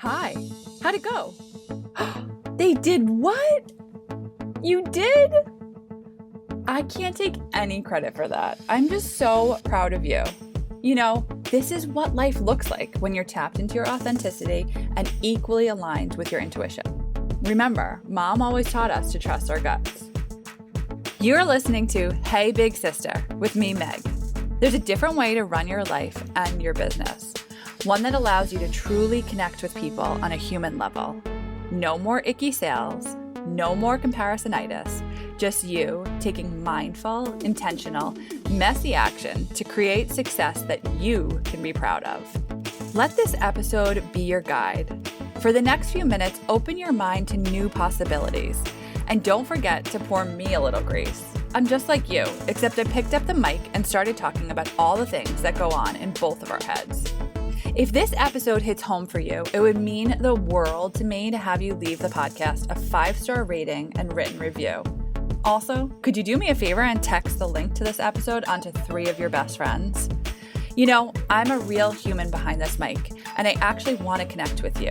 Hi, how'd it go? They did what? You did? I can't take any credit for that. I'm just so proud of you. You know, this is what life looks like when you're tapped into your authenticity and equally aligned with your intuition. Remember, Mom always taught us to trust our guts. You're listening to Hey Big Sister with me, Meg. There's a different way to run your life and your business. One that allows you to truly connect with people on a human level. No more icky sales, no more comparisonitis, just you taking mindful, intentional, messy action to create success that you can be proud of. Let this episode be your guide. For the next few minutes, open your mind to new possibilities. And don't forget to pour me a little grace. I'm just like you, except I picked up the mic and started talking about all the things that go on in both of our heads. If this episode hits home for you, it would mean the world to me to have you leave the podcast a 5-star rating and written review. Also, could you do me a favor and text the link to this episode onto 3 of your best friends? You know, I'm a real human behind this mic, and I actually want to connect with you.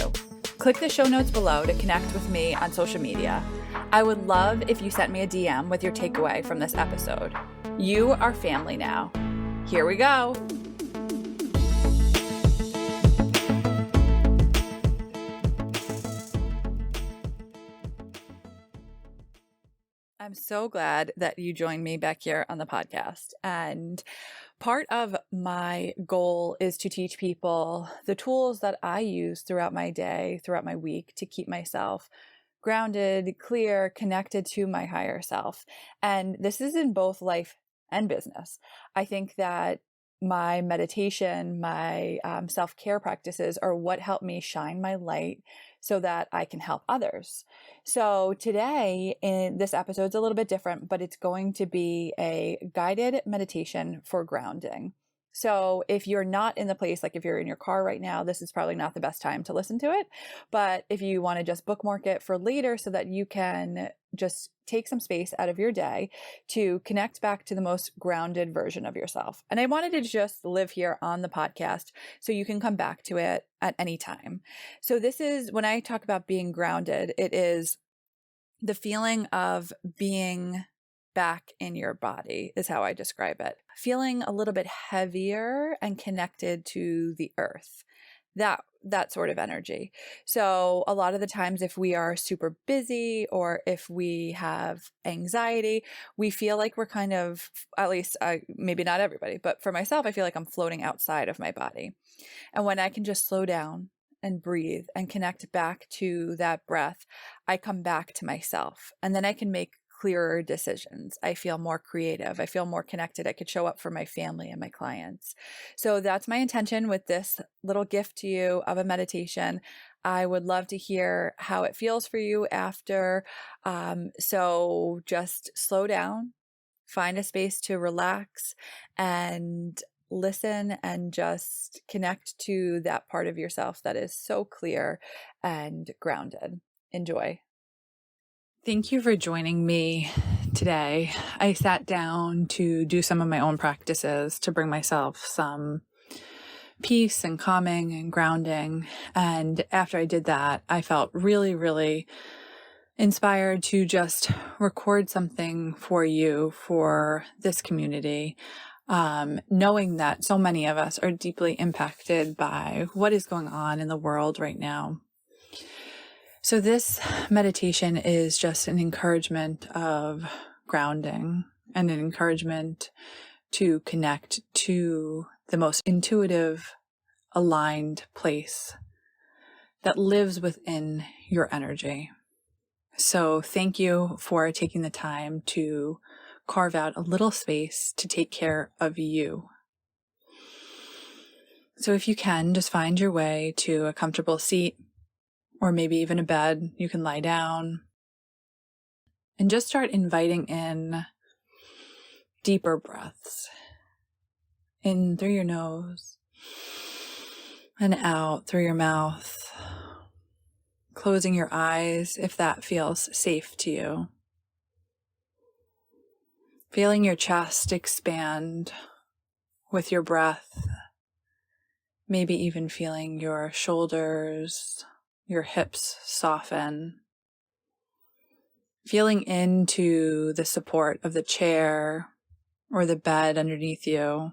Click the show notes below to connect with me on social media. I would love if you sent me a DM with your takeaway from this episode. You are family now. Here we go. I'm so glad that you joined me back here on the podcast. And part of my goal is to teach people the tools that I use throughout my day, throughout my week, to keep myself grounded, clear, connected to my higher self. And this is in both life and business. I think that my meditation, my self-care practices are what help me shine my light so that I can help others. So today, in this episode, is a little bit different, but it's going to be a guided meditation for grounding. So if you're not in the place, like if you're in your car right now, this is probably not the best time to listen to it. But if you want to just bookmark it for later so that you can just take some space out of your day to connect back to the most grounded version of yourself. And I wanted to just live here on the podcast so you can come back to it at any time. So this is, when I talk about being grounded, it is the feeling of being back in your body is how I describe it. Feeling a little bit heavier and connected to the earth. That sort of energy. So a lot of the times if we are super busy or if we have anxiety, we feel like we're kind of, at least maybe not everybody, but for myself, I feel like I'm floating outside of my body. And when I can just slow down and breathe and connect back to that breath, I come back to myself and then I can make clearer decisions. I feel more creative. I feel more connected. I could show up for my family and my clients. So that's my intention with this little gift to you of a meditation. I would love to hear how it feels for you after. So just slow down, find a space to relax and listen and just connect to that part of yourself that is so clear and grounded. Enjoy. Thank you for joining me today. I sat down to do some of my own practices to bring myself some peace and calming and grounding. And after I did that, I felt really, really inspired to just record something for you, for this community, knowing that so many of us are deeply impacted by what is going on in the world right now. So this meditation is just an encouragement of grounding and an encouragement to connect to the most intuitive, aligned place that lives within your energy. So thank you for taking the time to carve out a little space to take care of you. So if you can, just find your way to a comfortable seat, or maybe even a bed. You can lie down and just start inviting in deeper breaths. In through your nose and out through your mouth. Closing your eyes if that feels safe to you. Feeling your chest expand with your breath. Maybe even feeling your shoulders your hips soften, feeling into the support of the chair or the bed underneath you.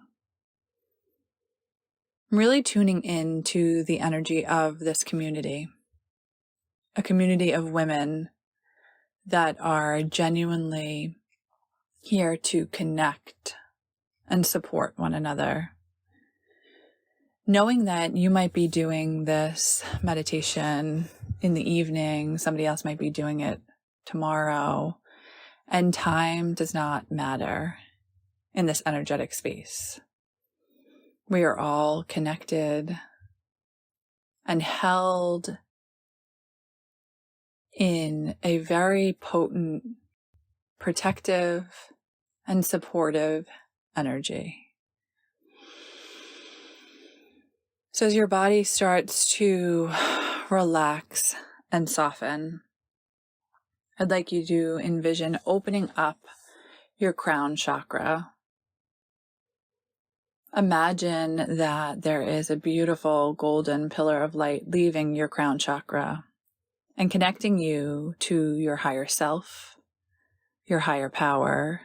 Really tuning into the energy of this community, a community of women that are genuinely here to connect and support one another. Knowing that you might be doing this meditation in the evening, somebody else might be doing it tomorrow, and time does not matter in this energetic space. We are all connected and held in a very potent, protective, and supportive energy. So as your body starts to relax and soften, I'd like you to envision opening up your crown chakra. Imagine that there is a beautiful golden pillar of light leaving your crown chakra and connecting you to your higher self, your higher power.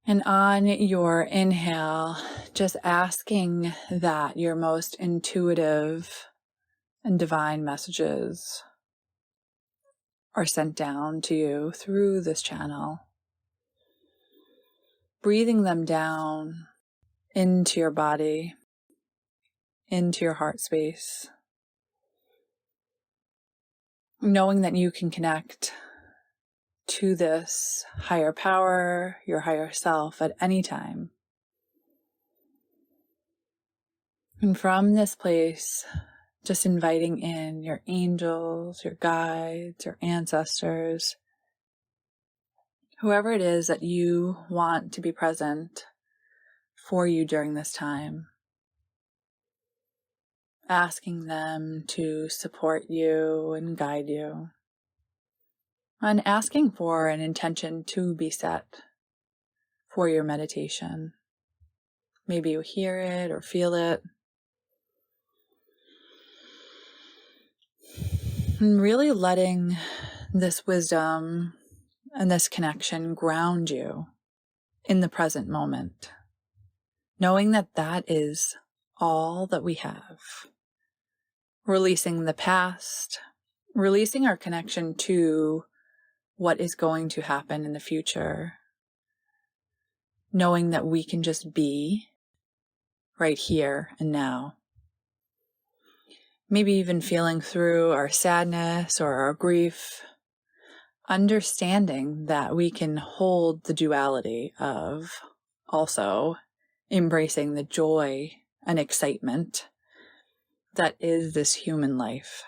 And on your inhale, just asking that your most intuitive and divine messages are sent down to you through this channel. Breathing them down into your body, into your heart space. Knowing that you can connect to this higher power, your higher self at any time. And from this place, just inviting in your angels, your guides, your ancestors, whoever it is that you want to be present for you during this time. Asking them to support you and guide you. And asking for an intention to be set for your meditation. Maybe you hear it or feel it. And really letting this wisdom and this connection ground you in the present moment. Knowing that that is all that we have. Releasing the past, releasing our connection to what is going to happen in the future. Knowing that we can just be right here and now. Maybe even feeling through our sadness or our grief, understanding that we can hold the duality of also embracing the joy and excitement that is this human life.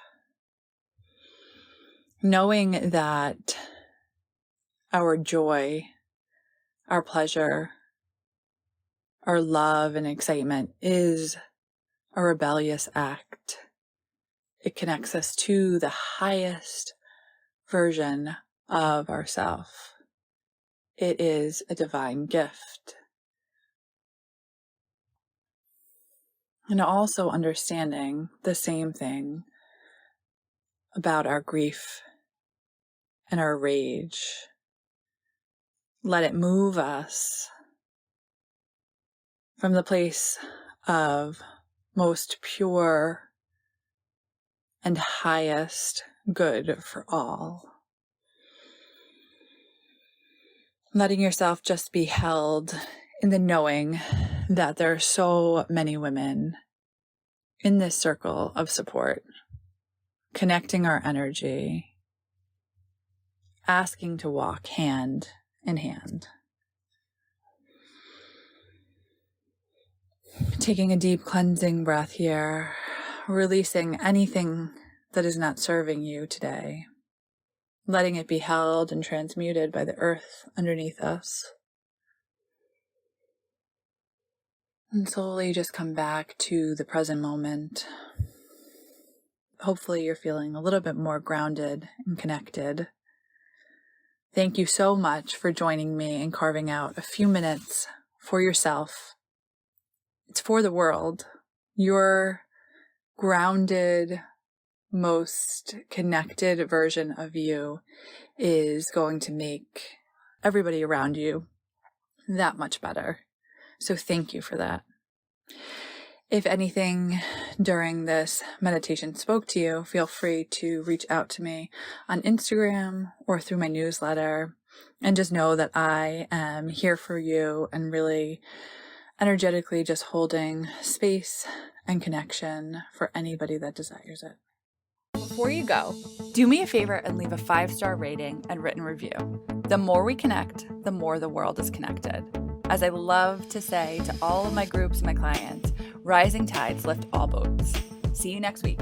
Knowing that our joy, our pleasure, our love and excitement is a rebellious act. It connects us to the highest version of ourself. It is a divine gift. And also understanding the same thing about our grief and our rage. Let it move us from the place of most pure and highest good for all. Letting yourself just be held in the knowing that there are so many women in this circle of support, connecting our energy, asking to walk hand in hand. Taking a deep cleansing breath here, releasing anything that is not serving you today, letting it be held and transmuted by the earth underneath us. And slowly just come back to the present moment. Hopefully you're feeling a little bit more grounded and connected. Thank you so much for joining me and carving out a few minutes for yourself. It's for the world. Your grounded, most connected version of you is going to make everybody around you that much better. So thank you for that. If anything during this meditation spoke to you, feel free to reach out to me on Instagram or through my newsletter, and just know that I am here for you and really energetically just holding space and connection for anybody that desires it. Before you go, do me a favor and leave a 5-star rating and written review. The more we connect, the more the world is connected. As I love to say to all of my groups and my clients, rising tides lift all boats. See you next week.